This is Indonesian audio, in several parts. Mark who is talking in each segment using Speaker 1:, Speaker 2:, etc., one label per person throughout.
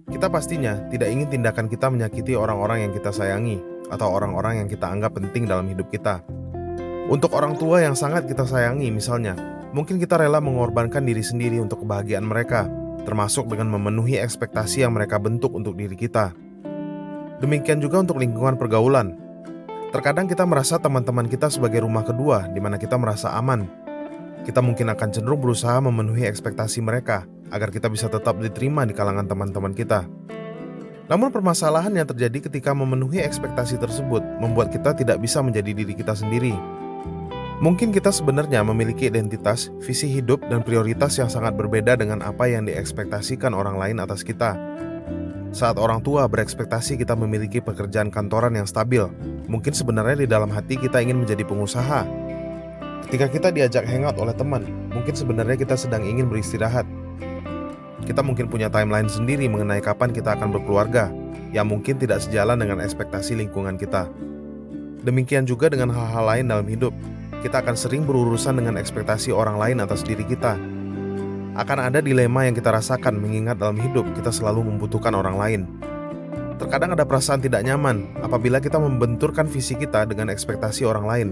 Speaker 1: Kita pastinya tidak ingin tindakan kita menyakiti orang-orang yang kita sayangi atau orang-orang yang kita anggap penting dalam hidup kita. Untuk orang tua yang sangat kita sayangi misalnya, mungkin kita rela mengorbankan diri sendiri untuk kebahagiaan mereka, termasuk dengan memenuhi ekspektasi yang mereka bentuk untuk diri kita. Demikian juga untuk lingkungan pergaulan. Terkadang kita merasa teman-teman kita sebagai rumah kedua di mana kita merasa aman. Kita mungkin akan cenderung berusaha memenuhi ekspektasi mereka agar kita bisa tetap diterima di kalangan teman-teman kita. Namun permasalahan yang terjadi ketika memenuhi ekspektasi tersebut membuat kita tidak bisa menjadi diri kita sendiri. Mungkin kita sebenarnya memiliki identitas, visi hidup, dan prioritas yang sangat berbeda dengan apa yang diekspektasikan orang lain atas kita. Saat orang tua berekspektasi kita memiliki pekerjaan kantoran yang stabil, mungkin sebenarnya di dalam hati kita ingin menjadi pengusaha. Ketika kita diajak hangout oleh teman, mungkin sebenarnya kita sedang ingin beristirahat. Kita mungkin punya timeline sendiri mengenai kapan kita akan berkeluarga, yang mungkin tidak sejalan dengan ekspektasi lingkungan kita. Demikian juga dengan hal-hal lain dalam hidup. Kita akan sering berurusan dengan ekspektasi orang lain atas diri kita. Akan ada dilema yang kita rasakan mengingat dalam hidup kita selalu membutuhkan orang lain. Terkadang ada perasaan tidak nyaman apabila kita membenturkan visi kita dengan ekspektasi orang lain.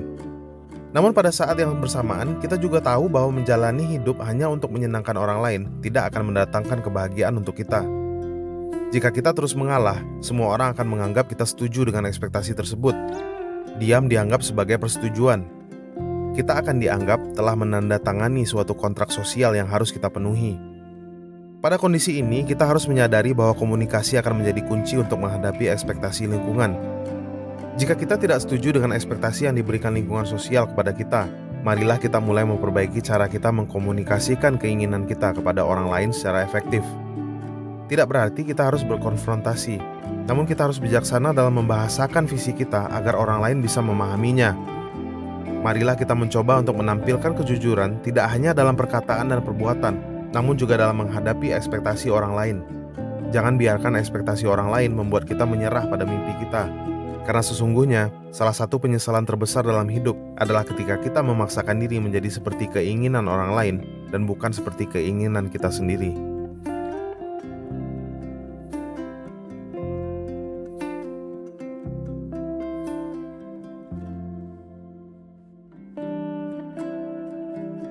Speaker 1: Namun pada saat yang bersamaan, kita juga tahu bahwa menjalani hidup hanya untuk menyenangkan orang lain tidak akan mendatangkan kebahagiaan untuk kita. Jika kita terus mengalah, semua orang akan menganggap kita setuju dengan ekspektasi tersebut. Diam dianggap sebagai persetujuan. Kita akan dianggap telah menandatangani suatu kontrak sosial yang harus kita penuhi. Pada kondisi ini, kita harus menyadari bahwa komunikasi akan menjadi kunci untuk menghadapi ekspektasi lingkungan. Jika kita tidak setuju dengan ekspektasi yang diberikan lingkungan sosial kepada kita, marilah kita mulai memperbaiki cara kita mengkomunikasikan keinginan kita kepada orang lain secara efektif. Tidak berarti kita harus berkonfrontasi, namun kita harus bijaksana dalam membahasakan visi kita agar orang lain bisa memahaminya. Marilah kita mencoba untuk menampilkan kejujuran tidak hanya dalam perkataan dan perbuatan, namun juga dalam menghadapi ekspektasi orang lain. Jangan biarkan ekspektasi orang lain membuat kita menyerah pada mimpi kita. Karena sesungguhnya, salah satu penyesalan terbesar dalam hidup adalah ketika kita memaksakan diri menjadi seperti keinginan orang lain dan bukan seperti keinginan kita sendiri.